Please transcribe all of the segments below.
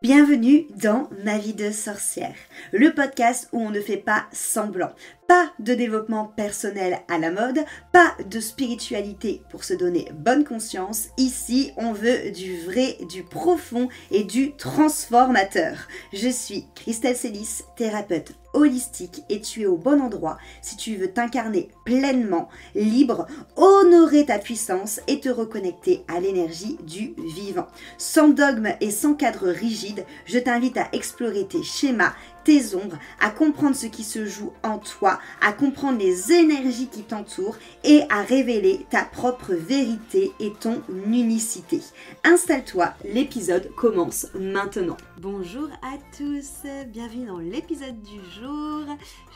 Bienvenue dans Ma vie de sorcière, le podcast où on ne fait pas semblant. Pas de développement personnel à la mode, pas de spiritualité pour se donner bonne conscience. Ici, on veut du vrai, du profond et du transformateur. Je suis Christelle Célis, thérapeute holistique et tu es au bon endroit si tu veux t'incarner pleinement, libre, honorer ta puissance et te reconnecter à l'énergie du vivant. Sans dogme et sans cadre rigide, je t'invite à explorer tes schémas, tes ombres, à comprendre ce qui se joue en toi, à comprendre les énergies qui t'entourent et à révéler ta propre vérité et ton unicité. Installe-toi, l'épisode commence maintenant. Bonjour à tous, bienvenue dans l'épisode du jour.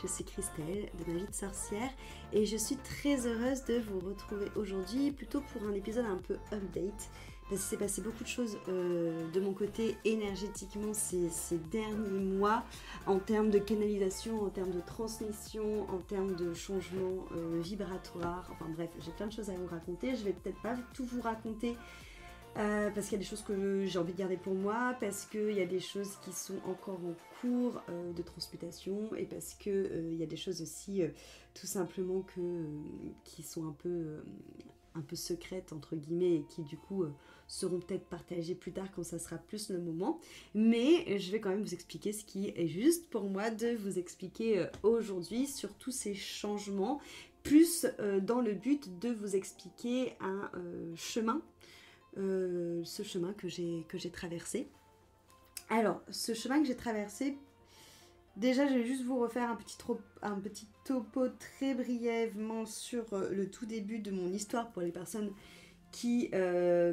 Je suis Christelle de Ma vie de sorcière et je suis très heureuse de vous retrouver aujourd'hui, plutôt pour un épisode un peu update. Parce qu'il s'est passé beaucoup de choses de mon côté énergétiquement ces derniers mois, en termes de canalisation, en termes de transmission, en termes de changement vibratoire. Enfin bref, j'ai plein de choses à vous raconter. Je vais peut-être pas tout vous raconter parce qu'il y a des choses que j'ai envie de garder pour moi, parce qu'il y a des choses qui sont encore en cours de transmutation et parce qu'il y a des choses aussi tout simplement qui sont un peu secrètes entre guillemets et qui du coup seront peut-être partagées plus tard quand ça sera plus le moment, mais je vais quand même vous expliquer ce qui est juste pour moi de vous expliquer aujourd'hui sur tous ces changements, plus dans le but de vous expliquer un chemin, ce chemin que j'ai traversé. Alors, ce chemin que j'ai traversé, déjà, je vais juste vous refaire un petit topo très brièvement sur le tout début de mon histoire pour les personnes qui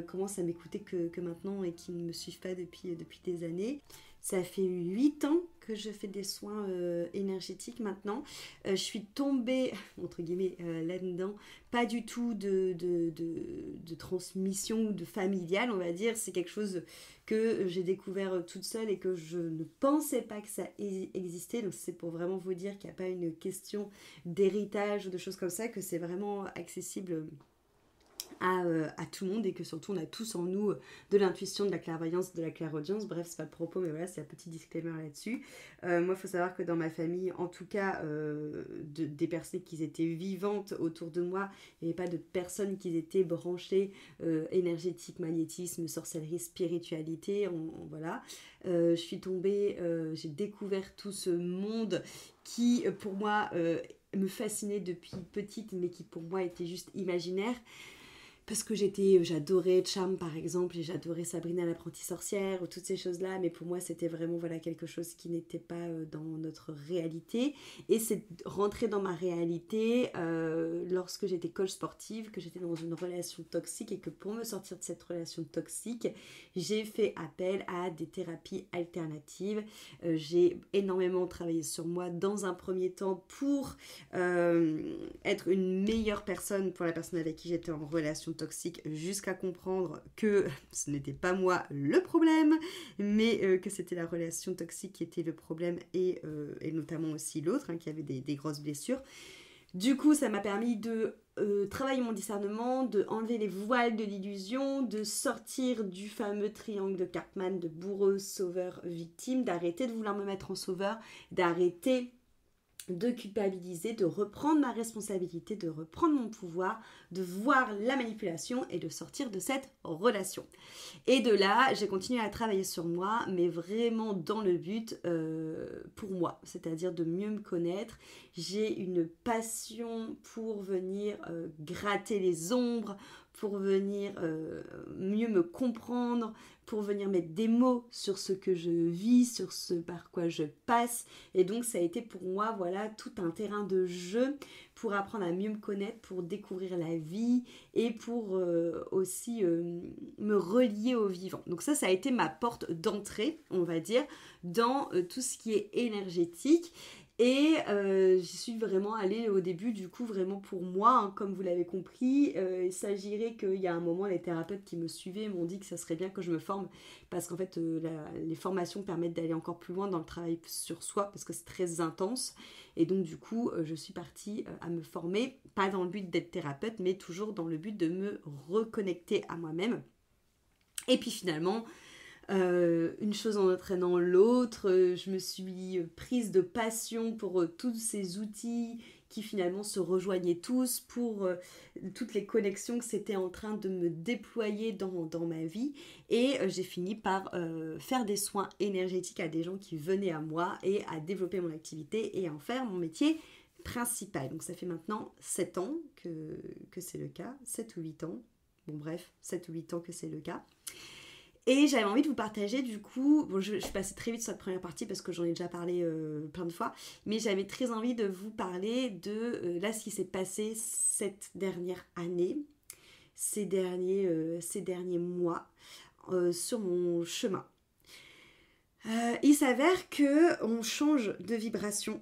commencent à m'écouter que maintenant et qui ne me suivent pas depuis des années. Ça fait 8 ans que je fais des soins énergétiques maintenant. Je suis tombée, entre guillemets, là-dedans. Pas du tout de transmission ou de familial, on va dire. C'est quelque chose que j'ai découvert toute seule et que je ne pensais pas que ça existait. Donc c'est pour vraiment vous dire qu'il n'y a pas une question d'héritage ou de choses comme ça, que c'est vraiment accessible à tout le monde et que surtout on a tous en nous de l'intuition, de la clairvoyance, de la clairaudience. Bref, c'est pas le propos, mais voilà, c'est un petit disclaimer là-dessus. Moi, il faut savoir que dans ma famille, en tout cas, des personnes qui étaient vivantes autour de moi, il n'y avait pas de personnes qui étaient branchées énergétique, magnétisme, sorcellerie, spiritualité, voilà. Je suis tombée, j'ai découvert tout ce monde qui, pour moi, me fascinait depuis petite, mais qui pour moi était juste imaginaire. Parce que j'adorais Charme par exemple, et j'adorais Sabrina l'apprentie sorcière, ou toutes ces choses-là, mais pour moi c'était vraiment quelque chose qui n'était pas dans notre réalité. Et c'est rentré dans ma réalité lorsque j'étais coach sportive, que j'étais dans une relation toxique, et que pour me sortir de cette relation toxique, j'ai fait appel à des thérapies alternatives. J'ai énormément travaillé sur moi dans un premier temps pour être une meilleure personne pour la personne avec qui j'étais en relation toxique, jusqu'à comprendre que ce n'était pas moi le problème, mais que c'était la relation toxique qui était le problème, et notamment aussi l'autre qui avait des grosses blessures. Du coup, ça m'a permis de travailler mon discernement, de enlever les voiles de l'illusion, de sortir du fameux triangle de Cartman de bourreau, sauveur, victime, d'arrêter de vouloir me mettre en sauveur, d'arrêter de culpabiliser, de reprendre ma responsabilité, de reprendre mon pouvoir, de voir la manipulation et de sortir de cette relation. Et de là, j'ai continué à travailler sur moi, mais vraiment dans le but pour moi, c'est-à-dire de mieux me connaître. J'ai une passion pour venir gratter les ombres, pour venir mieux me comprendre, pour venir mettre des mots sur ce que je vis, sur ce par quoi je passe. Et donc ça a été pour moi tout un terrain de jeu pour apprendre à mieux me connaître, pour découvrir la vie et pour aussi me relier au vivant. Donc ça a été ma porte d'entrée, on va dire, dans tout ce qui est énergétique. Et j'y suis vraiment allée au début, du coup, vraiment pour moi, comme vous l'avez compris. Il s'agirait qu'il y a un moment, les thérapeutes qui me suivaient m'ont dit que ça serait bien que je me forme, parce qu'en fait, les formations permettent d'aller encore plus loin dans le travail sur soi, parce que c'est très intense. Et donc, du coup, je suis partie à me former, pas dans le but d'être thérapeute, mais toujours dans le but de me reconnecter à moi-même. Et puis finalement, une chose en entraînant l'autre, je me suis prise de passion pour tous ces outils qui finalement se rejoignaient tous, pour toutes les connexions que c'était en train de me déployer dans ma vie. Et j'ai fini par faire des soins énergétiques à des gens qui venaient à moi et à développer mon activité et à en faire mon métier principal. Donc ça fait maintenant 7 ans que c'est le cas, 7 ou 8 ans. Bon bref, 7 ou 8 ans que c'est le cas. Et j'avais envie de vous partager du coup, bon, je suis passée très vite sur la première partie parce que j'en ai déjà parlé plein de fois, mais j'avais très envie de vous parler de là ce qui s'est passé cette dernière année, ces derniers mois sur mon chemin. Il s'avère qu'on change de vibration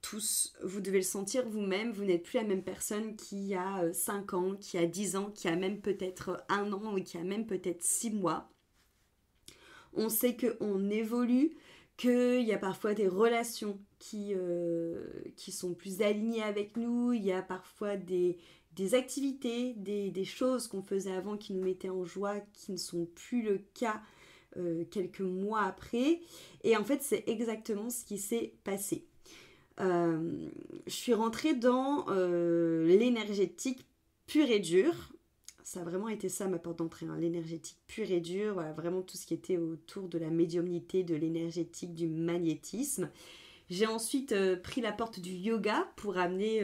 tous, vous devez le sentir vous-même, vous n'êtes plus la même personne qu'il y a 5 ans, qui a 10 ans, qui a même peut-être 1 an ou qui a même peut-être 6 mois. On sait qu'on évolue, qu'il y a parfois des relations qui sont plus alignées avec nous, il y a parfois des activités, des choses qu'on faisait avant qui nous mettaient en joie, qui ne sont plus le cas quelques mois après. Et en fait, c'est exactement ce qui s'est passé. Je suis rentrée dans l'énergétique pure et dure. Ça a vraiment été ça ma porte d'entrée, hein. L'énergétique pure et dure, voilà, vraiment tout ce qui était autour de la médiumnité, de l'énergétique, du magnétisme. J'ai ensuite pris la porte du yoga pour amener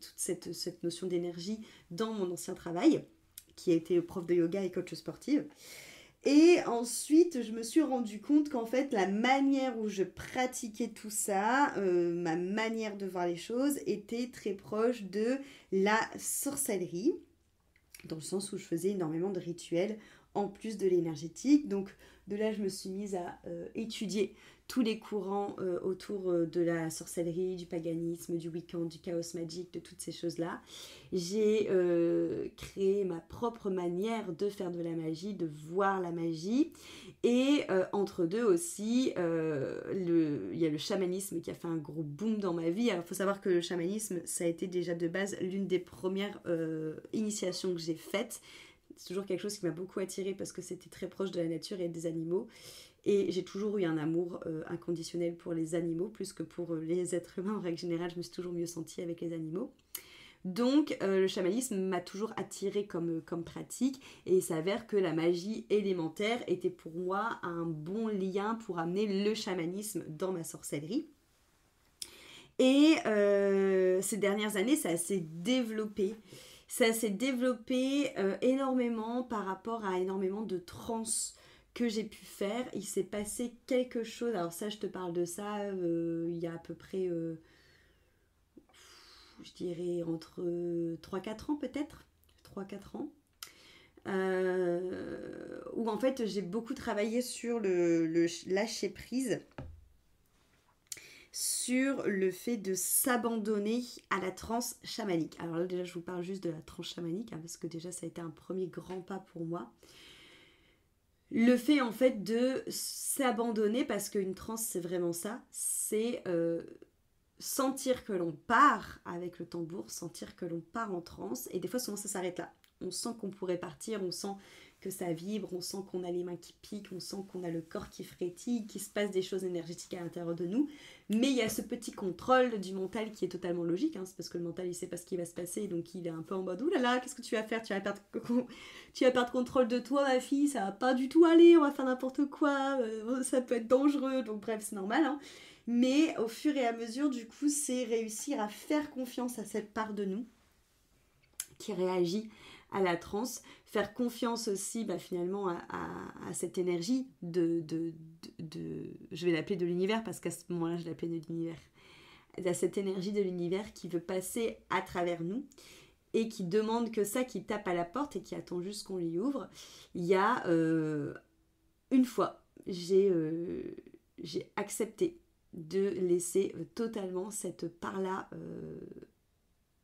toute cette notion d'énergie dans mon ancien travail, qui a été prof de yoga et coach sportive. Et ensuite, je me suis rendu compte qu'en fait, la manière où je pratiquais tout ça, ma manière de voir les choses, était très proche de la sorcellerie, dans le sens où je faisais énormément de rituels en plus de l'énergétique. Donc de là, je me suis mise à étudier tous les courants autour de la sorcellerie, du paganisme, du Wiccan, du chaos magique, de toutes ces choses-là. J'ai créé ma propre manière de faire de la magie, de voir la magie. Et entre deux aussi, il y a le chamanisme qui a fait un gros boom dans ma vie. Alors il faut savoir que le chamanisme, ça a été déjà de base l'une des premières initiations que j'ai faites. C'est toujours quelque chose qui m'a beaucoup attirée parce que c'était très proche de la nature et des animaux. Et j'ai toujours eu un amour inconditionnel pour les animaux, plus que pour les êtres humains. En règle générale, je me suis toujours mieux sentie avec les animaux. Donc le chamanisme m'a toujours attirée comme pratique, et il s'avère que la magie élémentaire était pour moi un bon lien pour amener le chamanisme dans ma sorcellerie. Et ces dernières années, ça s'est développé. Ça s'est développé énormément par rapport à énormément de trans que j'ai pu faire. Il s'est passé quelque chose, alors ça je te parle de ça il y a à peu près, je dirais entre 3-4 ans peut-être, 3-4 ans. Où en fait j'ai beaucoup travaillé sur le lâcher prise, sur le fait de s'abandonner à la transe chamanique. Alors là déjà je vous parle juste de la transe chamanique, hein, parce que déjà ça a été un premier grand pas pour moi. Le fait en fait de s'abandonner, parce qu'une transe c'est vraiment ça, c'est sentir que l'on part avec le tambour, sentir que l'on part en transe, et des fois souvent ça s'arrête là. On sent qu'on pourrait partir, on sent que ça vibre, on sent qu'on a les mains qui piquent, on sent qu'on a le corps qui frétille, qu'il se passe des choses énergétiques à l'intérieur de nous, mais il y a ce petit contrôle du mental qui est totalement logique, hein, c'est parce que le mental il sait pas ce qui va se passer, donc il est un peu en mode oulala, qu'est-ce que tu vas faire, tu vas perdre contrôle de toi ma fille, ça va pas du tout aller, on va faire n'importe quoi, ça peut être dangereux, donc bref c'est normal, hein. Mais au fur et à mesure du coup c'est réussir à faire confiance à cette part de nous qui réagit à la transe, faire confiance aussi finalement à cette énergie de je vais l'appeler de l'univers, parce qu'à ce moment-là je l'appelais de l'univers, à cette énergie de l'univers qui veut passer à travers nous et qui demande que ça, qui tape à la porte et qui attend juste qu'on lui ouvre. Il y a une fois j'ai accepté de laisser totalement cette part-là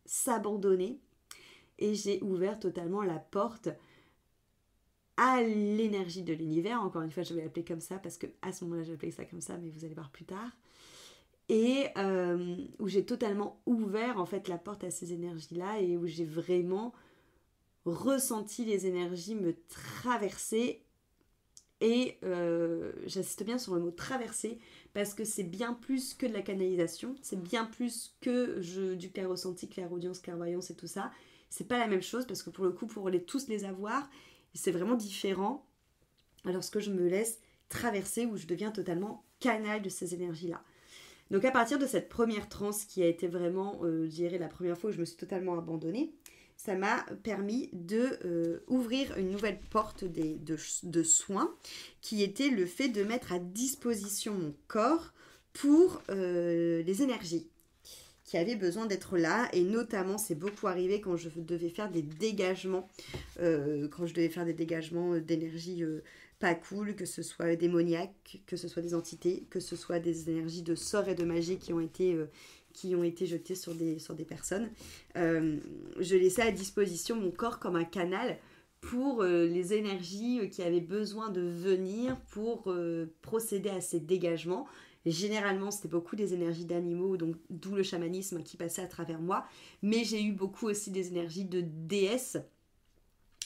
s'abandonner, et j'ai ouvert totalement la porte à l'énergie de l'univers. Encore une fois je vais l'appeler comme ça parce que à ce moment là j'appelais ça comme ça, mais vous allez voir plus tard. Et où j'ai totalement ouvert en fait la porte à ces énergies là, et où j'ai vraiment ressenti les énergies me traverser, Et j'insiste bien sur le mot traverser parce que c'est bien plus que de la canalisation, c'est bien plus que du clair ressenti, clairaudience, clairvoyance et tout ça. C'est pas la même chose parce que pour le coup, pour tous les avoir, c'est vraiment différent lorsque je me laisse traverser où je deviens totalement canal de ces énergies-là. Donc à partir de cette première transe qui a été vraiment, je dirais, la première fois où je me suis totalement abandonnée, ça m'a permis de ouvrir une nouvelle porte de soins qui était le fait de mettre à disposition mon corps pour les énergies qui avaient besoin d'être là. Et notamment, c'est beaucoup arrivé quand je devais faire des dégagements, d'énergie pas cool, que ce soit démoniaque, que ce soit des entités, que ce soit des énergies de sorts et de magie qui ont été jetées sur des personnes. Je laissais à disposition mon corps comme un canal pour les énergies qui avaient besoin de venir pour procéder à ces dégagements. Et généralement, c'était beaucoup des énergies d'animaux, donc d'où le chamanisme qui passait à travers moi. Mais j'ai eu beaucoup aussi des énergies de déesses,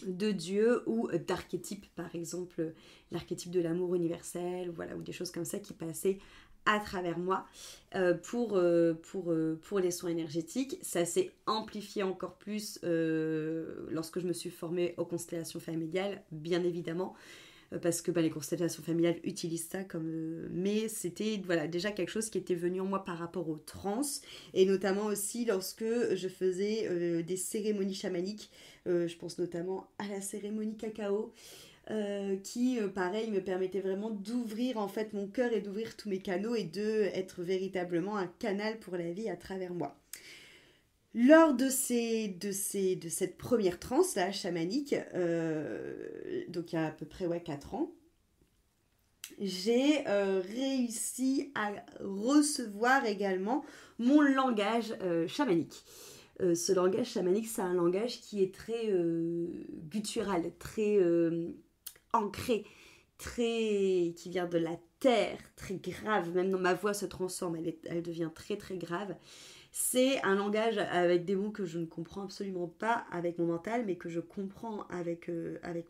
de dieux ou d'archétypes, par exemple l'archétype de l'amour universel, voilà, ou des choses comme ça qui passaient à travers moi pour les soins énergétiques. Ça s'est amplifié encore plus lorsque je me suis formée aux constellations familiales, bien évidemment, parce que les constellations familiales utilisent ça mais c'était voilà, déjà quelque chose qui était venu en moi par rapport aux trans, et notamment aussi lorsque je faisais des cérémonies chamaniques. Je pense notamment à la cérémonie cacao, qui pareil me permettait vraiment d'ouvrir en fait mon cœur et d'ouvrir tous mes canaux et d'être véritablement un canal pour la vie à travers moi. Lors de cette première transe là, chamanique, donc il y a à peu près 4 ans, j'ai réussi à recevoir également mon langage chamanique. Ce langage chamanique, c'est un langage qui est très guttural, très ancré, qui vient de la terre, très grave. Même dans ma voix se transforme, elle devient très très grave. C'est un langage avec des mots que je ne comprends absolument pas avec mon mental, mais que je comprends avec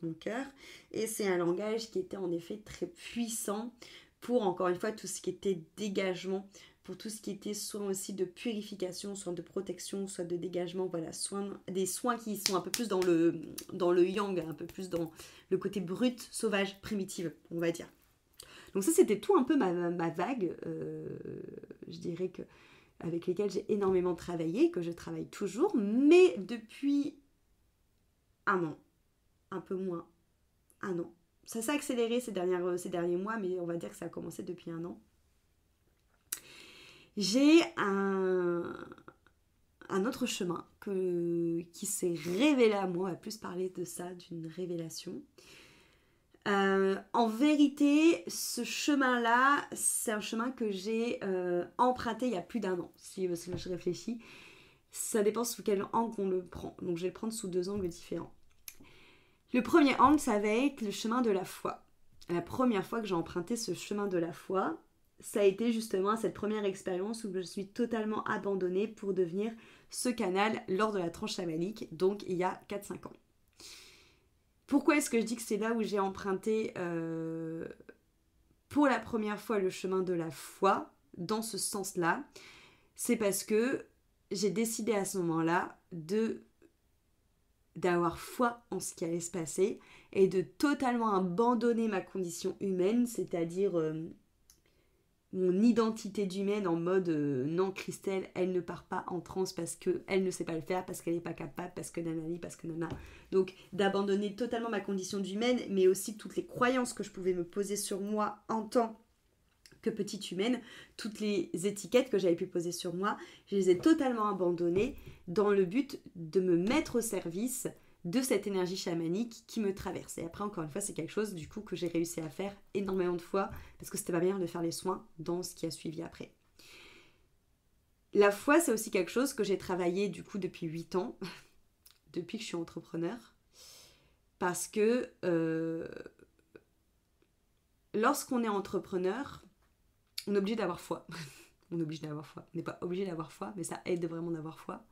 mon cœur. Et c'est un langage qui était en effet très puissant pour, encore une fois, tout ce qui était dégagement, pour tout ce qui était soin aussi de purification, soin de protection, soit de dégagement, voilà, des soins qui sont un peu plus dans le yang, un peu plus dans le côté brut, sauvage, primitive, on va dire. Donc ça, c'était tout un peu ma vague, je dirais que avec lesquels j'ai énormément travaillé, que je travaille toujours, mais depuis un an, un peu moins, un an. Ça s'est accéléré ces derniers mois, mais on va dire que ça a commencé depuis un an. J'ai un autre chemin qui s'est révélé à moi, on va plus parler de ça, d'une révélation. En vérité, ce chemin-là, c'est un chemin que j'ai emprunté il y a plus d'un an, si je réfléchis. Ça dépend sous quel angle on le prend. Donc je vais le prendre sous 2 angles différents. Le premier angle, ça va être le chemin de la foi. La première fois que j'ai emprunté ce chemin de la foi, ça a été justement cette première expérience où je suis totalement abandonnée pour devenir ce canal lors de la tranche chamanique, donc il y a 4-5 ans. Pourquoi est-ce que je dis que c'est là où j'ai emprunté pour la première fois le chemin de la foi, dans ce sens-là? C'est parce que j'ai décidé à ce moment-là d'avoir foi en ce qui allait se passer et de totalement abandonner ma condition humaine, c'est-à-dire mon identité d'humaine en mode non, Christelle, elle ne part pas en transe parce qu'elle ne sait pas le faire, parce qu'elle n'est pas capable, parce que nanani, parce que nana. Donc d'abandonner totalement ma condition d'humaine, mais aussi toutes les croyances que je pouvais me poser sur moi en tant que petite humaine, toutes les étiquettes que j'avais pu poser sur moi, je les ai totalement abandonnées dans le but de me mettre au service de cette énergie chamanique qui me traverse. Et après, encore une fois, c'est quelque chose du coup que j'ai réussi à faire énormément de fois parce que c'était pas bien de faire les soins dans ce qui a suivi après. La foi, c'est aussi quelque chose que j'ai travaillé du coup depuis 8 ans, depuis que je suis entrepreneur, parce que lorsqu'on est entrepreneur, on est obligé d'avoir foi. On est obligé d'avoir foi. On n'est pas obligé d'avoir foi, mais ça aide vraiment d'avoir foi.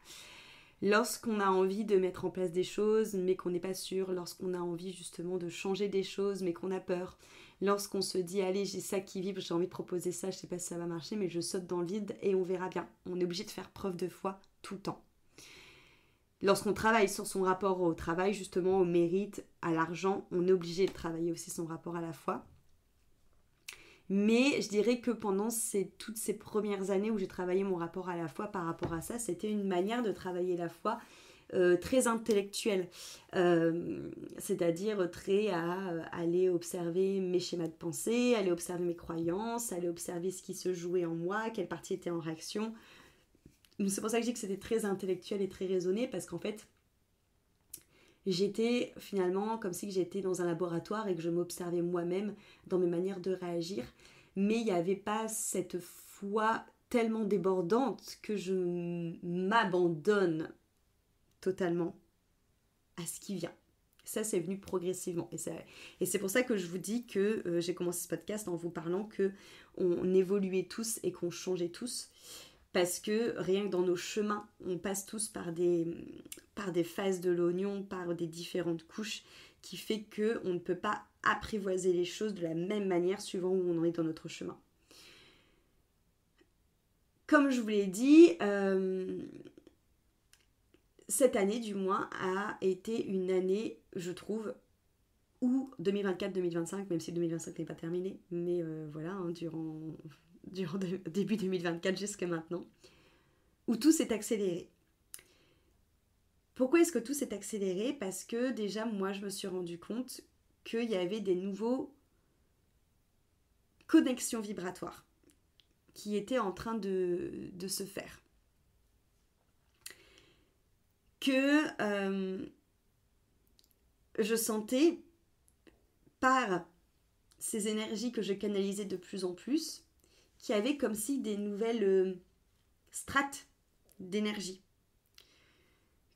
lorsqu'on a envie de mettre en place des choses mais qu'on n'est pas sûr, lorsqu'on a envie justement de changer des choses mais qu'on a peur, lorsqu'on se dit allez j'ai ça qui vibre, j'ai envie de proposer ça, je sais pas si ça va marcher mais je saute dans le vide et on verra bien. On est obligé de faire preuve de foi tout le temps. Lorsqu'on travaille sur son rapport au travail, justement au mérite, à l'argent, on est obligé de travailler aussi son rapport à la foi. Mais je dirais que pendant toutes ces premières années où j'ai travaillé mon rapport à la foi par rapport à ça, c'était une manière de travailler la foi très intellectuelle. C'est-à-dire très à aller observer mes schémas de pensée, aller observer mes croyances, aller observer ce qui se jouait en moi, quelle partie était en réaction. C'est pour ça que je dis que c'était très intellectuel et très raisonné, parce qu'en fait, j'étais finalement comme si j'étais dans un laboratoire et que je m'observais moi-même dans mes manières de réagir. Mais il n'y avait pas cette foi tellement débordante que je m'abandonne totalement à ce qui vient. Ça, c'est venu progressivement. Et c'est pour ça que je vous dis que j'ai commencé ce podcast en vous parlant qu'on évoluait tous et qu'on changeait tous. Parce que rien que dans nos chemins, on passe tous par des phases de l'oignon, par des différentes couches, qui fait qu'on ne peut pas apprivoiser les choses de la même manière suivant où on en est dans notre chemin. Comme je vous l'ai dit, cette année du moins a été une année, je trouve, où 2024-2025, même si 2025 n'est pas terminé, mais voilà, hein, durant début 2024 jusqu'à maintenant, où tout s'est accéléré. Pourquoi est-ce que tout s'est accéléré? Parce que déjà, moi, je me suis rendu compte qu'il y avait des nouveaux connexions vibratoires qui étaient en train de se faire. Que je sentais par ces énergies que je canalisais de plus en plus, qu'il y avait comme si des nouvelles strates d'énergie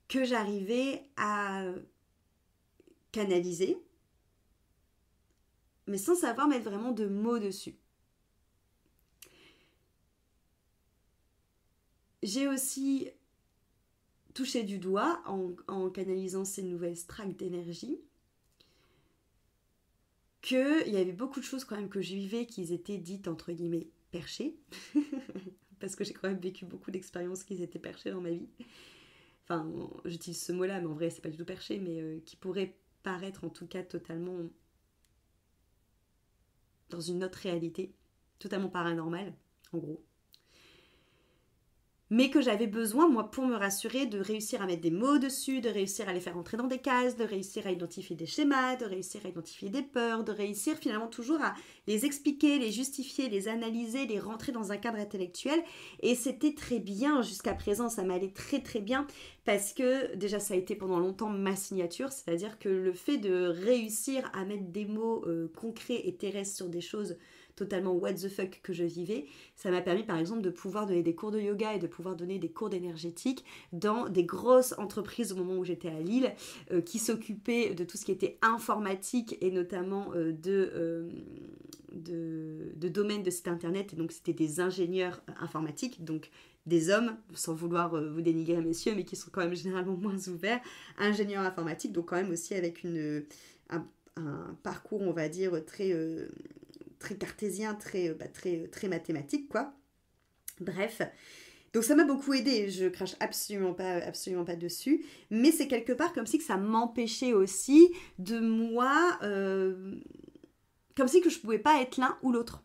que j'arrivais à canaliser, mais sans savoir mettre vraiment de mots dessus. J'ai aussi touché du doigt, en canalisant ces nouvelles strates d'énergie, qu'il y avait beaucoup de choses quand même que je vivais qui étaient dites entre guillemets perchées, parce que j'ai quand même vécu beaucoup d'expériences qui étaient perchées dans ma vie. Enfin, j'utilise ce mot-là, mais en vrai, c'est pas du tout perché, mais qui pourrait paraître en tout cas totalement dans une autre réalité, totalement paranormale, en gros. Mais que j'avais besoin, moi, pour me rassurer, de réussir à mettre des mots dessus, de réussir à les faire entrer dans des cases, de réussir à identifier des schémas, de réussir à identifier des peurs, de réussir finalement toujours à les expliquer, les justifier, les analyser, les rentrer dans un cadre intellectuel. Et c'était très bien jusqu'à présent, ça m'allait très très bien, parce que déjà ça a été pendant longtemps ma signature, c'est-à-dire que le fait de réussir à mettre des mots concrets et terrestres sur des choses totalement what the fuck que je vivais, ça m'a permis par exemple de pouvoir donner des cours de yoga et de pouvoir donner des cours d'énergétique dans des grosses entreprises au moment où j'étais à Lille qui s'occupaient de tout ce qui était informatique et notamment de domaine de site internet, et donc c'était des ingénieurs informatiques, donc des hommes, sans vouloir vous dénigrer messieurs, mais qui sont quand même généralement moins ouverts, ingénieurs informatiques, donc quand même aussi avec un parcours on va dire très cartésien, très mathématique, quoi. Bref, donc ça m'a beaucoup aidé, je crache absolument pas dessus, mais c'est quelque part comme si que ça m'empêchait aussi de moi, comme si que je pouvais pas être l'un ou l'autre.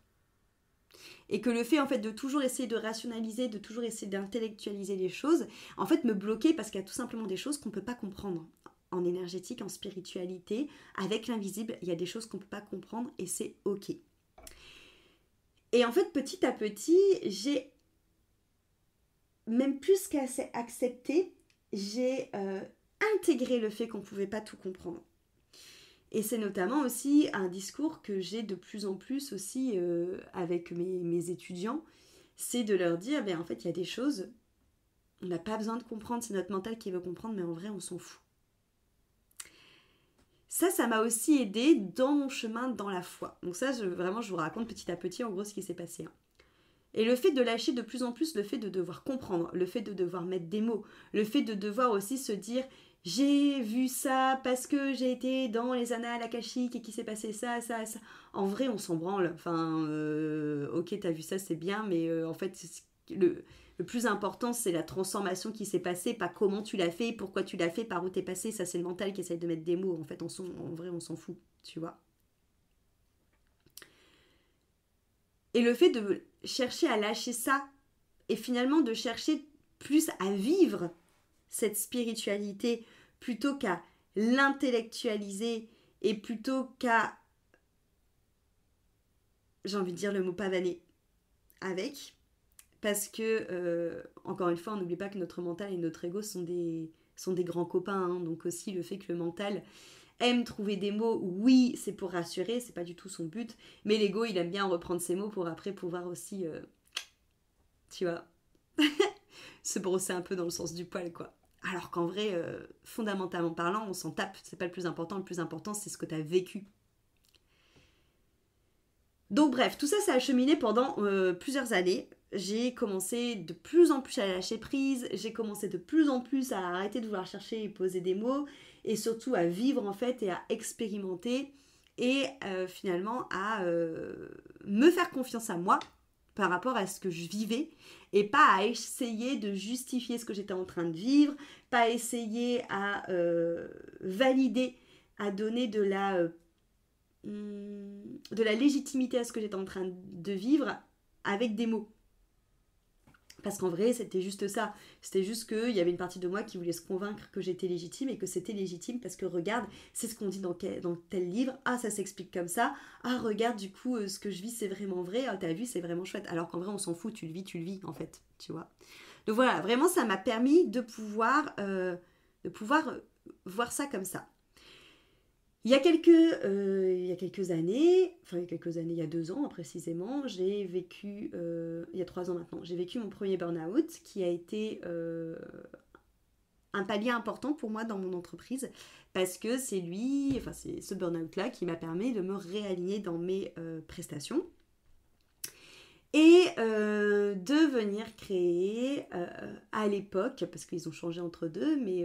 Et que le fait en fait de toujours essayer de rationaliser, de toujours essayer d'intellectualiser les choses, en fait me bloquait parce qu'il y a tout simplement des choses qu'on peut pas comprendre. En énergétique, en spiritualité, avec l'invisible, il y a des choses qu'on peut pas comprendre et c'est ok. Et en fait, petit à petit, j'ai même plus qu'à accepter, j'ai intégré le fait qu'on ne pouvait pas tout comprendre. Et c'est notamment aussi un discours que j'ai de plus en plus aussi avec mes étudiants, c'est de leur dire, en fait, il y a des choses, on n'a pas besoin de comprendre, c'est notre mental qui veut comprendre, mais en vrai, on s'en fout. Ça m'a aussi aidé dans mon chemin dans la foi. Donc ça, je vous raconte petit à petit en gros ce qui s'est passé. Et le fait de lâcher de plus en plus, le fait de devoir comprendre, le fait de devoir mettre des mots, le fait de devoir aussi se dire j'ai vu ça parce que j'ai été dans les annales akashiques et qu'il s'est passé ça, ça, ça. En vrai, on s'en branle. Enfin, ok, t'as vu ça, c'est bien, mais en fait, le plus important, c'est la transformation qui s'est passée, pas comment tu l'as fait, pourquoi tu l'as fait, par où t'es passé. Ça, c'est le mental qui essaye de mettre des mots. En fait, en vrai, on s'en fout, tu vois. Et le fait de chercher à lâcher ça et finalement de chercher plus à vivre cette spiritualité plutôt qu'à l'intellectualiser et plutôt qu'à, j'ai envie de dire le mot pavaner avec, parce que, encore une fois, on n'oublie pas que notre mental et notre ego sont des grands copains, hein. Donc aussi le fait que le mental aime trouver des mots, oui, c'est pour rassurer, c'est pas du tout son but, mais l'ego, il aime bien reprendre ses mots pour après pouvoir aussi, tu vois, se brosser un peu dans le sens du poil, quoi. Alors qu'en vrai, fondamentalement parlant, on s'en tape, c'est pas le plus important, c'est ce que t'as vécu. Donc bref, tout ça, ça a cheminé pendant plusieurs années. J'ai commencé de plus en plus à lâcher prise, j'ai commencé de plus en plus à arrêter de vouloir chercher et poser des mots, et surtout à vivre en fait et à expérimenter, et finalement à me faire confiance à moi par rapport à ce que je vivais, et pas à essayer de justifier ce que j'étais en train de vivre, pas à essayer à valider, à donner de la légitimité à ce que j'étais en train de vivre avec des mots. Parce qu'en vrai, c'était juste ça. C'était juste qu'il y avait une partie de moi qui voulait se convaincre que j'étais légitime et que c'était légitime parce que regarde, c'est ce qu'on dit dans tel livre. Ah, ça s'explique comme ça. Ah, regarde, du coup, ce que je vis, c'est vraiment vrai. Ah, t'as vu, c'est vraiment chouette. Alors qu'en vrai, on s'en fout. Tu le vis, en fait. Tu vois. Donc voilà, vraiment, ça m'a permis de pouvoir voir ça comme ça. Il y a quelques années, il y a 2 ans précisément, j'ai vécu, il y a 3 ans maintenant, j'ai vécu mon premier burn-out qui a été un palier important pour moi dans mon entreprise parce que c'est ce burn-out-là qui m'a permis de me réaligner dans mes prestations et de venir créer à l'époque, parce qu'ils ont changé entre deux, mais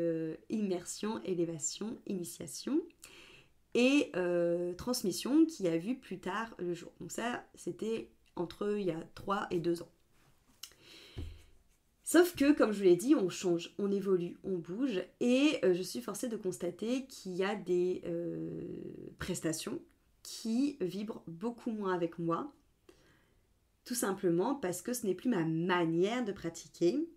immersion, élévation, initiation et transmission qui a vu plus tard le jour. Donc ça, c'était entre il y a 3 et 2 ans. Sauf que, comme je vous l'ai dit, on change, on évolue, on bouge, et je suis forcée de constater qu'il y a des prestations qui vibrent beaucoup moins avec moi, tout simplement parce que ce n'est plus ma manière de pratiquer,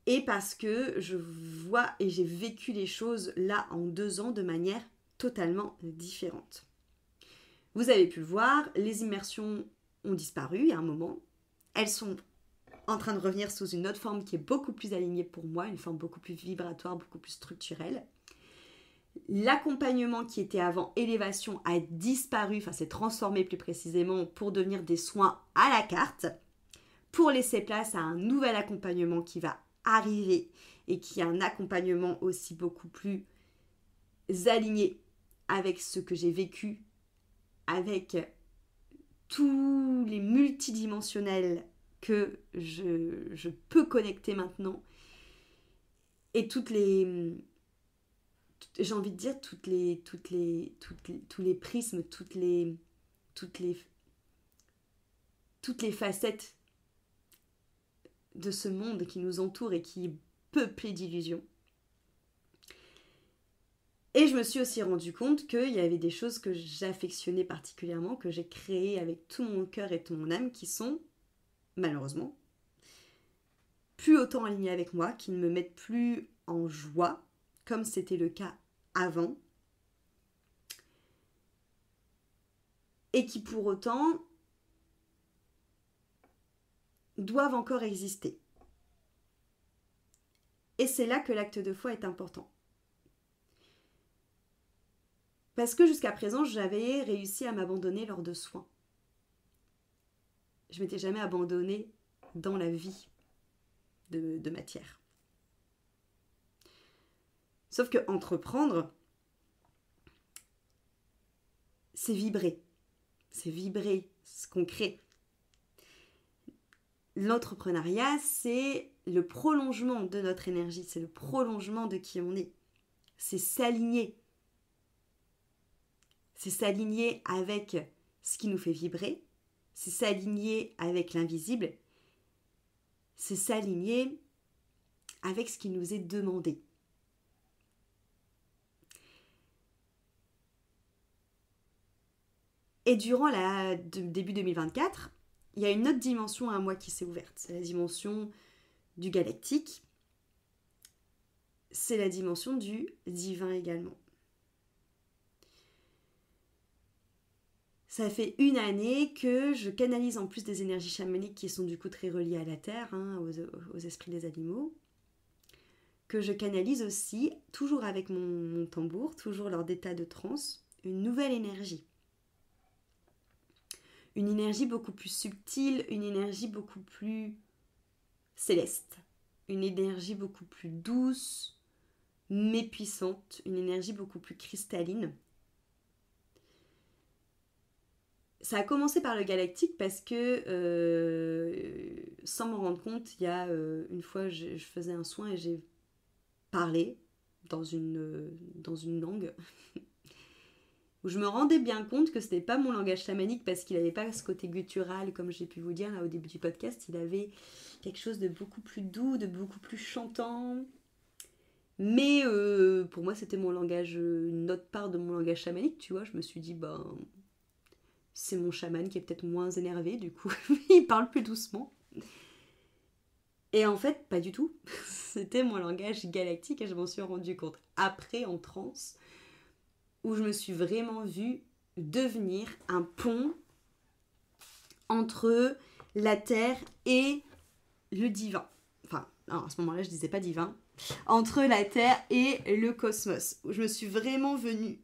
et parce que je vois et j'ai vécu les choses là en 2 ans de manière totalement différente. Vous avez pu le voir, les immersions ont disparu il y a un moment. Elles sont en train de revenir sous une autre forme qui est beaucoup plus alignée pour moi, une forme beaucoup plus vibratoire, beaucoup plus structurelle. L'accompagnement qui était avant élévation a disparu, enfin s'est transformé plus précisément pour devenir des soins à la carte, pour laisser place à un nouvel accompagnement qui va arriver et qui est un accompagnement aussi beaucoup plus aligné avec ce que j'ai vécu, avec tous les multidimensionnels que je peux connecter maintenant et j'ai envie de dire tous les prismes, toutes les facettes de ce monde qui nous entoure et qui est peuplé d'illusions. Et je me suis aussi rendu compte qu'il y avait des choses que j'affectionnais particulièrement, que j'ai créées avec tout mon cœur et toute mon âme, qui sont, malheureusement, plus autant alignées avec moi, qui ne me mettent plus en joie, comme c'était le cas avant, et qui pour autant doivent encore exister. Et c'est là que l'acte de foi est important. Parce que jusqu'à présent, j'avais réussi à m'abandonner lors de soins. Je m'étais jamais abandonnée dans la vie de matière. Sauf que entreprendre, c'est vibrer. C'est vibrer ce qu'on crée. l'entrepreneuriat, c'est le prolongement de notre énergie, c'est le prolongement de qui on est. C'est s'aligner. C'est s'aligner avec ce qui nous fait vibrer, c'est s'aligner avec l'invisible, c'est s'aligner avec ce qui nous est demandé. Et durant début 2024, il y a une autre dimension à moi qui s'est ouverte. C'est la dimension du galactique. C'est la dimension du divin également. Ça fait une année que je canalise en plus des énergies chamaniques qui sont du coup très reliées à la terre, aux esprits des animaux. Que je canalise aussi, toujours avec mon tambour, toujours lors d'état de transe, une nouvelle énergie. Une énergie beaucoup plus subtile, une énergie beaucoup plus céleste, une énergie beaucoup plus douce, mais puissante, une énergie beaucoup plus cristalline. Ça a commencé par le galactique parce que, sans m'en rendre compte, il y a une fois, je faisais un soin et j'ai parlé dans une langue où je me rendais bien compte que c'était pas mon langage chamanique parce qu'il n'avait pas ce côté guttural, comme j'ai pu vous dire là au début du podcast. Il avait quelque chose de beaucoup plus doux, de beaucoup plus chantant. Mais pour moi, c'était mon langage, une autre part de mon langage chamanique, tu vois. Je me suis dit, c'est mon chaman qui est peut-être moins énervé, du coup, il parle plus doucement. Et en fait, pas du tout. C'était mon langage galactique et je m'en suis rendu compte après en transe, où je me suis vraiment vue devenir un pont entre la terre et le divin. Enfin, non, à ce moment-là, je disais pas divin. Entre la terre et le cosmos. Où je me suis vraiment devenue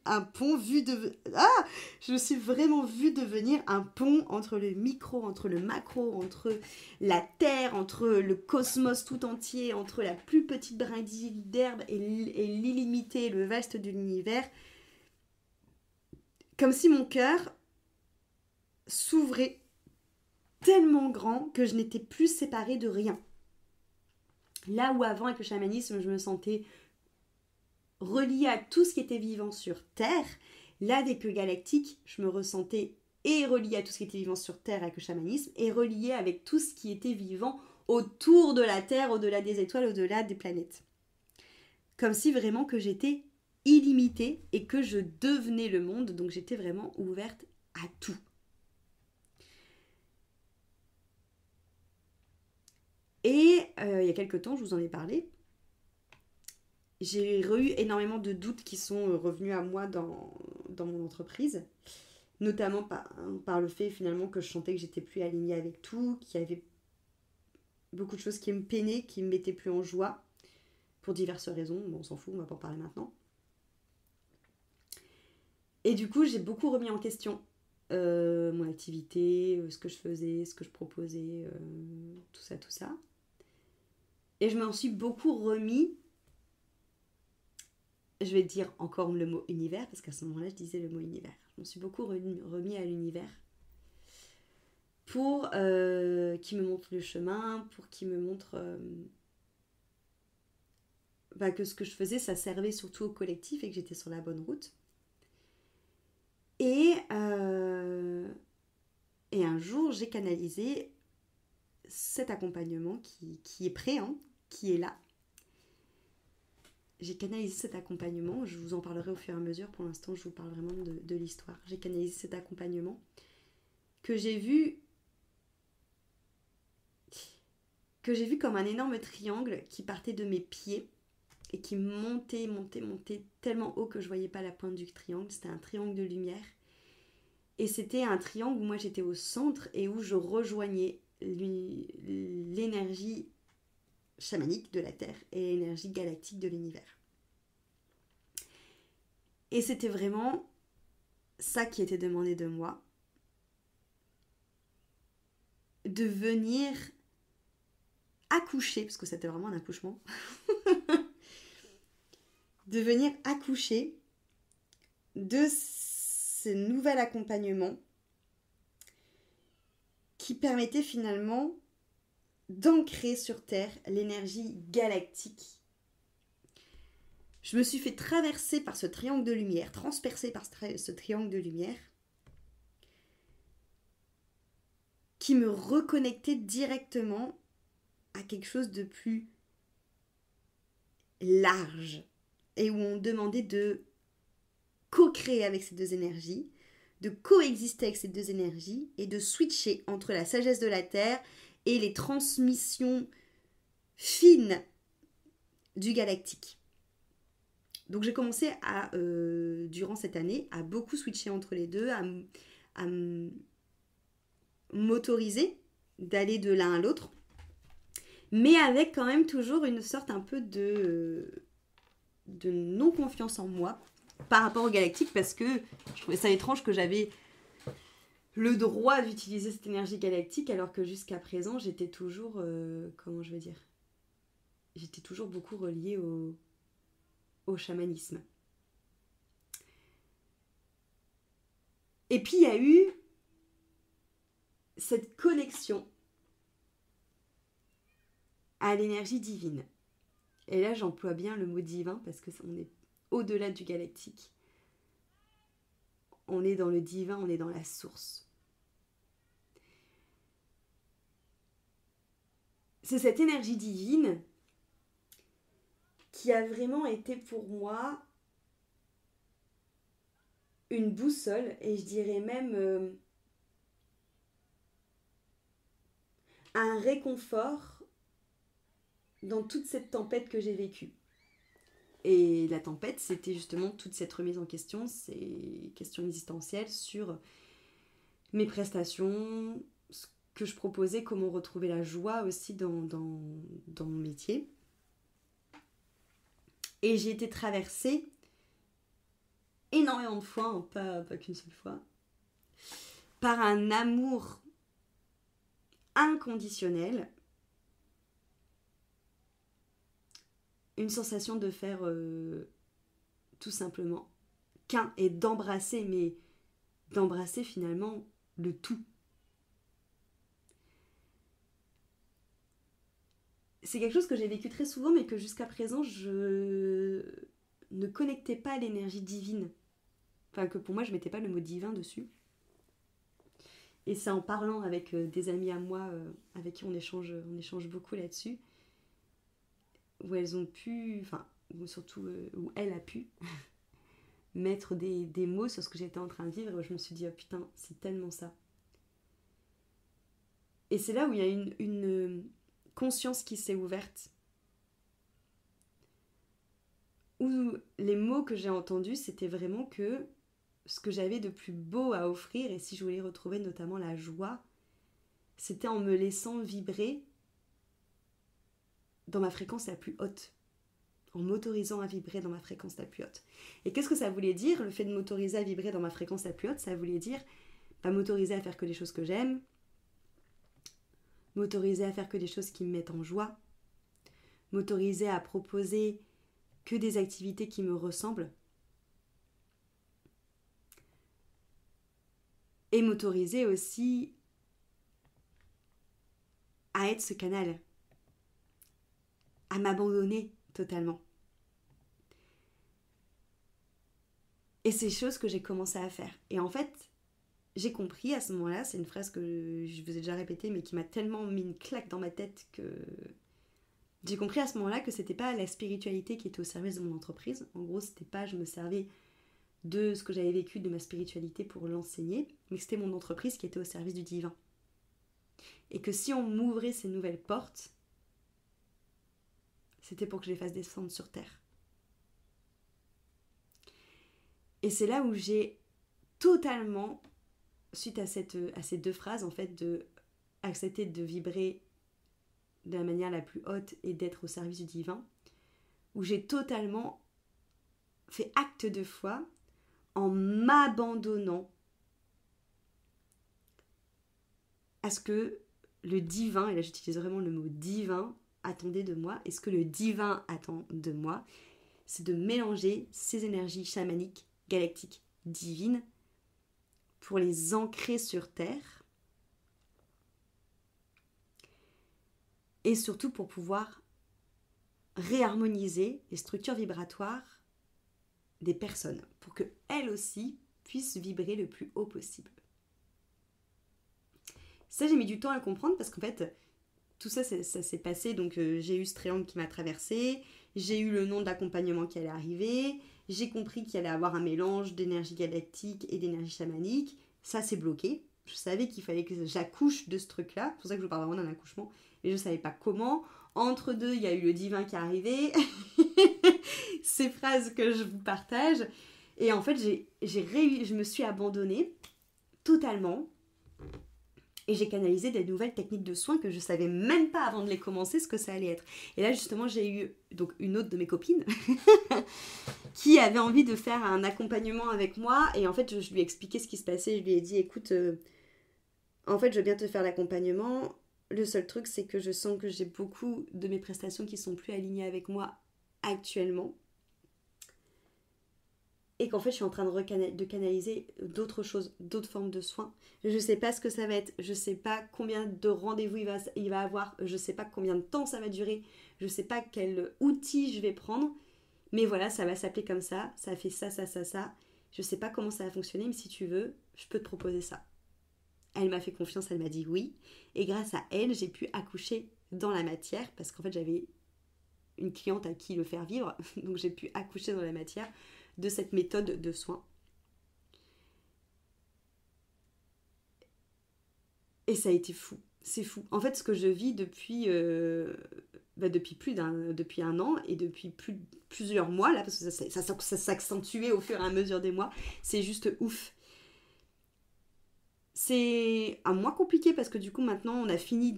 un pont je me suis vraiment vue devenir un pont entre le micro, entre le macro, entre la terre, entre le cosmos tout entier, entre la plus petite brindille d'herbe et l'illimité, le vaste de l'univers. Comme si mon cœur s'ouvrait tellement grand que je n'étais plus séparée de rien. Là où avant, avec le chamanisme, je me sentais reliée à tout ce qui était vivant sur Terre, là, avec le galactique, je me ressentais et reliée à tout ce qui était vivant sur Terre avec le chamanisme, et reliée avec tout ce qui était vivant autour de la Terre, au-delà des étoiles, au-delà des planètes. Comme si vraiment que j'étais illimitée et que je devenais le monde, donc j'étais vraiment ouverte à tout. Et il y a quelques temps, je vous en ai parlé, j'ai eu énormément de doutes qui sont revenus à moi dans mon entreprise, notamment par le fait finalement que je sentais que j'étais plus alignée avec tout, qu'il y avait beaucoup de choses qui me peinaient, qui me mettaient plus en joie, pour diverses raisons, bon, on s'en fout, on va pas en parler maintenant. Et du coup, j'ai beaucoup remis en question mon activité, ce que je faisais, ce que je proposais, tout ça. Et je m'en suis beaucoup remis, je vais dire encore le mot univers, parce qu'à ce moment-là, je disais le mot univers. Je m'en suis beaucoup remis à l'univers pour qu'il me montre le chemin, pour qu'il me montre que ce que je faisais, ça servait surtout au collectif et que j'étais sur la bonne route. Et un jour, j'ai canalisé cet accompagnement qui est prêt, qui est là. J'ai canalisé cet accompagnement, je vous en parlerai au fur et à mesure, pour l'instant je vous parle vraiment de l'histoire. J'ai canalisé cet accompagnement que j'ai vu comme un énorme triangle qui partait de mes pieds et qui montait tellement haut que je voyais pas la pointe du triangle. C'était un triangle de lumière. Et c'était un triangle où moi j'étais au centre et où je rejoignais l'énergie chamanique de la Terre et l'énergie galactique de l'univers. Et c'était vraiment ça qui était demandé de moi. De venir accoucher, parce que c'était vraiment un accouchement, de venir accoucher de ce nouvel accompagnement qui permettait finalement d'ancrer sur Terre l'énergie galactique. Je me suis fait traverser par ce triangle de lumière, transpercer par ce triangle de lumière, qui me reconnectait directement à quelque chose de plus large et où on demandait de co-créer avec ces deux énergies, de coexister avec ces deux énergies et de switcher entre la sagesse de la Terre et les transmissions fines du galactique. Donc j'ai commencé durant cette année à beaucoup switcher entre les deux, à m'autoriser d'aller de l'un à l'autre, mais avec quand même toujours une sorte un peu de non-confiance en moi par rapport au galactique, parce que je trouvais ça étrange que j'avais le droit d'utiliser cette énergie galactique alors que jusqu'à présent j'étais toujours, j'étais toujours beaucoup reliée au chamanisme. Et puis il y a eu cette connexion à l'énergie divine. Et là, j'emploie bien le mot divin parce qu'on est au-delà du galactique. On est dans le divin, on est dans la source. C'est cette énergie divine qui a vraiment été pour moi une boussole, et je dirais même un réconfort dans toute cette tempête que j'ai vécue. Et la tempête, c'était justement toute cette remise en question, ces questions existentielles sur mes prestations, ce que je proposais, comment retrouver la joie aussi dans mon métier. Et j'ai été traversée énormément de fois, hein, pas qu'une seule fois, par un amour inconditionnel, une sensation de faire tout simplement qu'un, et d'embrasser, mais d'embrasser finalement le tout. C'est quelque chose que j'ai vécu très souvent, mais que jusqu'à présent je ne connectais pas à l'énergie divine. Enfin, que pour moi je mettais pas le mot divin dessus. Et c'est en parlant avec des amis à moi avec qui on échange beaucoup là-dessus, où elles ont pu, enfin, surtout où elle a pu mettre des mots sur ce que j'étais en train de vivre, et où je me suis dit, oh putain, c'est tellement ça. Et c'est là où il y a une conscience qui s'est ouverte, où les mots que j'ai entendus, c'était vraiment que ce que j'avais de plus beau à offrir, et si je voulais retrouver notamment la joie, c'était en me laissant vibrer dans ma fréquence la plus haute, en m'autorisant à vibrer dans ma fréquence la plus haute. Et qu'est-ce que ça voulait dire, le fait de m'autoriser à vibrer dans ma fréquence la plus haute? Ça voulait dire m'autoriser à faire que des choses que j'aime, m'autoriser à faire que des choses qui me mettent en joie, m'autoriser à proposer que des activités qui me ressemblent, et m'autoriser aussi à être ce canal, à m'abandonner totalement. Et c'est choses que j'ai commencé à faire. Et en fait, j'ai compris à ce moment-là, c'est une phrase que je vous ai déjà répétée, mais qui m'a tellement mis une claque dans ma tête que j'ai compris à ce moment-là que c'était pas la spiritualité qui était au service de mon entreprise. En gros, c'était pas je me servais de ce que j'avais vécu de ma spiritualité pour l'enseigner, mais que c'était mon entreprise qui était au service du divin. Et que si on m'ouvrait ces nouvelles portes, c'était pour que je les fasse descendre sur terre. Et c'est là où j'ai totalement, suite à ces deux phrases, en fait, de accepter de vibrer de la manière la plus haute et d'être au service du divin, où j'ai totalement fait acte de foi en m'abandonnant à ce que le divin, et là j'utilise vraiment le mot divin, attendait de moi. Et ce que le divin attend de moi, c'est de mélanger ces énergies chamaniques, galactiques, divines, pour les ancrer sur terre, et surtout pour pouvoir réharmoniser les structures vibratoires des personnes, pour qu'elles aussi puissent vibrer le plus haut possible. Ça, j'ai mis du temps à le comprendre parce qu'en fait, tout ça, ça s'est passé. Donc, j'ai eu ce triangle qui m'a traversé, j'ai eu le nom de l'accompagnement qui allait arriver, j'ai compris qu'il allait avoir un mélange d'énergie galactique et d'énergie chamanique. Ça s'est bloqué. Je savais qu'il fallait que j'accouche de ce truc-là. C'est pour ça que je vous parle vraiment d'un accouchement. Et je ne savais pas comment. Entre deux, il y a eu le divin qui est arrivé. Ces phrases que je vous partage. Et en fait, je me suis abandonnée totalement. Et j'ai canalisé des nouvelles techniques de soins que je ne savais même pas avant de les commencer ce que ça allait être. Et là, justement, j'ai eu donc une autre de mes copines qui avait envie de faire un accompagnement avec moi. Et en fait, je lui ai expliqué ce qui se passait. Je lui ai dit, écoute, en fait, je veux bien te faire l'accompagnement. Le seul truc, c'est que je sens que j'ai beaucoup de mes prestations qui sont plus alignées avec moi actuellement. Et qu'en fait, je suis en train de canaliser d'autres choses, d'autres formes de soins. Je ne sais pas ce que ça va être, je ne sais pas combien de rendez-vous il va avoir, je ne sais pas combien de temps ça va durer, je ne sais pas quel outil je vais prendre, mais voilà, ça va s'appeler comme ça fait ça. Je ne sais pas comment ça va fonctionner, mais si tu veux, je peux te proposer ça. Elle m'a fait confiance, elle m'a dit oui, et grâce à elle, j'ai pu accoucher dans la matière, parce qu'en fait, j'avais une cliente à qui le faire vivre, donc j'ai pu accoucher dans la matière de cette méthode de soins. Et ça a été fou, c'est fou. En fait, ce que je vis depuis depuis un an et depuis plusieurs mois, là, parce que ça s'accentuait au fur et à mesure des mois, c'est juste ouf. C'est un mois compliqué parce que du coup maintenant on a fini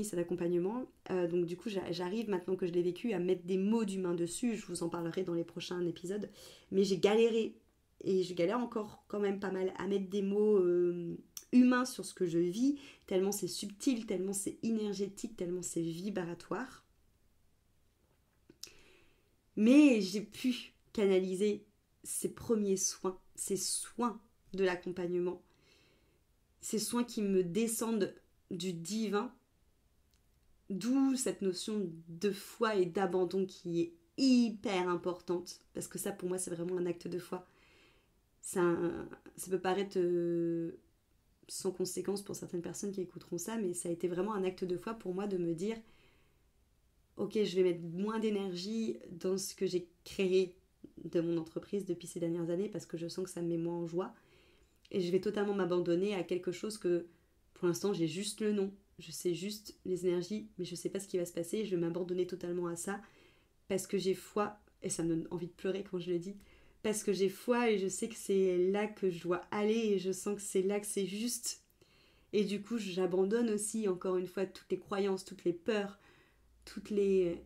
cet accompagnement, donc du coup j'arrive maintenant que je l'ai vécu à mettre des mots d'humain dessus. Je vous en parlerai dans les prochains épisodes, mais j'ai galéré et je galère encore quand même pas mal à mettre des mots humains sur ce que je vis, tellement c'est subtil, tellement c'est énergétique, tellement c'est vibratoire. Mais j'ai pu canaliser ces premiers soins, ces soins de l'accompagnement, ces soins qui me descendent du divin, d'où cette notion de foi et d'abandon qui est hyper importante, parce que ça pour moi c'est vraiment un acte de foi. Ça peut paraître sans conséquence pour certaines personnes qui écouteront ça, mais ça a été vraiment un acte de foi pour moi de me dire ok, je vais mettre moins d'énergie dans ce que j'ai créé de mon entreprise depuis ces dernières années parce que je sens que ça me met moins en joie. Et je vais totalement m'abandonner à quelque chose que, pour l'instant, j'ai juste le nom. Je sais juste les énergies, mais je sais pas ce qui va se passer. Je vais m'abandonner totalement à ça parce que j'ai foi, et ça me donne envie de pleurer quand je le dis, parce que j'ai foi et je sais que c'est là que je dois aller et je sens que c'est là que c'est juste. Et du coup, j'abandonne aussi, encore une fois, toutes les croyances, toutes les peurs, toutes les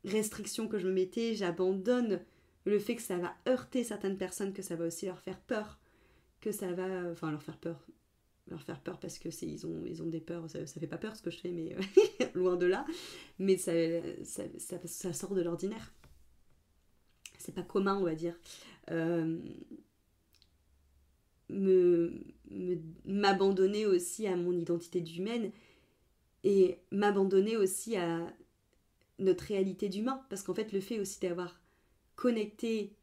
restrictions que je me mettais. J'abandonne le fait que ça va heurter certaines personnes, que ça va aussi leur faire peur, que ça va, enfin leur faire peur parce que ils ont des peurs, ça fait pas peur ce que je fais, mais loin de là, mais ça sort de l'ordinaire, c'est pas commun on va dire. euh, M'abandonner aussi à mon identité d'humaine et m'abandonner aussi à notre réalité d'humain, parce qu'en fait le fait aussi d'avoir connecté,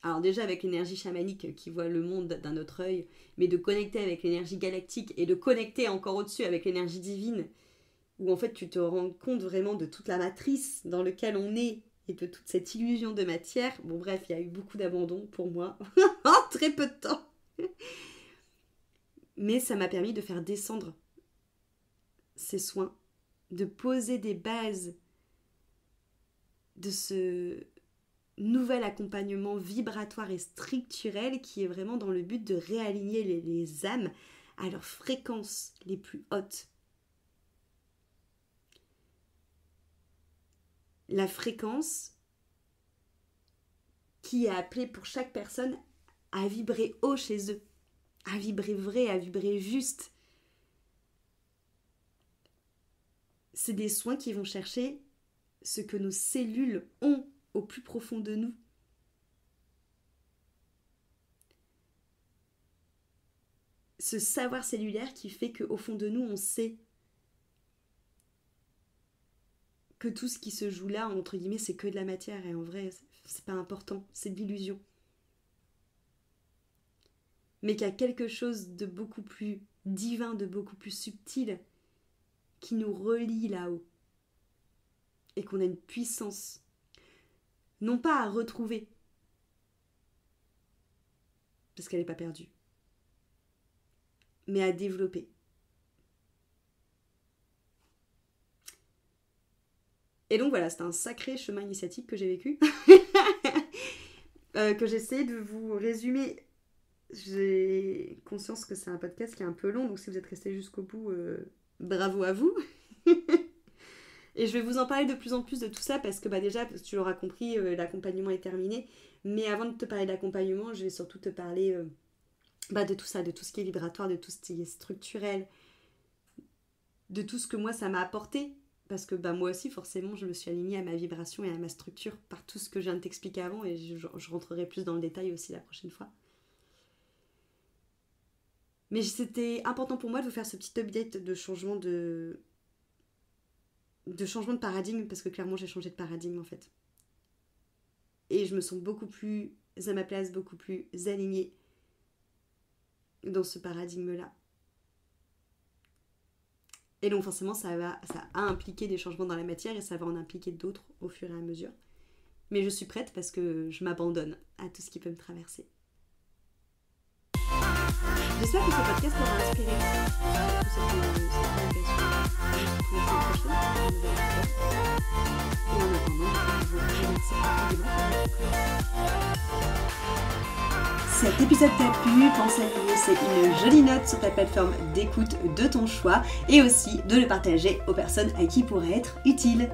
alors déjà avec l'énergie chamanique qui voit le monde d'un autre œil, mais de connecter avec l'énergie galactique et de connecter encore au-dessus avec l'énergie divine, où en fait tu te rends compte vraiment de toute la matrice dans laquelle on est et de toute cette illusion de matière. Bon bref, il y a eu beaucoup d'abandon pour moi en très peu de temps. Mais ça m'a permis de faire descendre ces soins, de poser des bases de ce nouvel accompagnement vibratoire et structurel qui est vraiment dans le but de réaligner les âmes à leurs fréquences les plus hautes. La fréquence qui est appelée pour chaque personne à vibrer haut chez eux, à vibrer vrai, à vibrer juste. C'est des soins qui vont chercher ce que nos cellules ont au plus profond de nous. Ce savoir cellulaire qui fait qu'au fond de nous, on sait que tout ce qui se joue là, entre guillemets, c'est que de la matière, et en vrai, c'est pas important, c'est de l'illusion. Mais qu'il y a quelque chose de beaucoup plus divin, de beaucoup plus subtil, qui nous relie là-haut. Et qu'on a une puissance, non pas à retrouver, parce qu'elle n'est pas perdue, mais à développer. Et donc voilà, c'était un sacré chemin initiatique que j'ai vécu, que j'essaie de vous résumer. J'ai conscience que c'est un podcast qui est un peu long, donc si vous êtes restés jusqu'au bout, bravo à vous. Et je vais vous en parler de plus en plus de tout ça, parce que déjà, tu l'auras compris, l'accompagnement est terminé. Mais avant de te parler d'accompagnement, je vais surtout te parler de tout ça, de tout ce qui est vibratoire, de tout ce qui est structurel, de tout ce que moi ça m'a apporté. Parce que moi aussi, forcément, je me suis alignée à ma vibration et à ma structure par tout ce que je viens de t'expliquer avant, et je rentrerai plus dans le détail aussi la prochaine fois. Mais c'était important pour moi de vous faire ce petit update de changement de paradigme, parce que clairement j'ai changé de paradigme en fait. Et je me sens beaucoup plus à ma place, beaucoup plus alignée dans ce paradigme-là. Et donc forcément ça a impliqué des changements dans la matière, et ça va en impliquer d'autres au fur et à mesure. Mais je suis prête parce que je m'abandonne à tout ce qui peut me traverser. J'espère que ce podcast t'aura inspiré pour cette communication. Je vous retrouve la semaine prochaine pour un nouvel épisode. Et en attendant, je vous remercie infiniment. Cet épisode t'a plu, pense à lui laisser une jolie note sur ta plateforme d'écoute de ton choix, et aussi de le partager aux personnes à qui il pourrait être utile.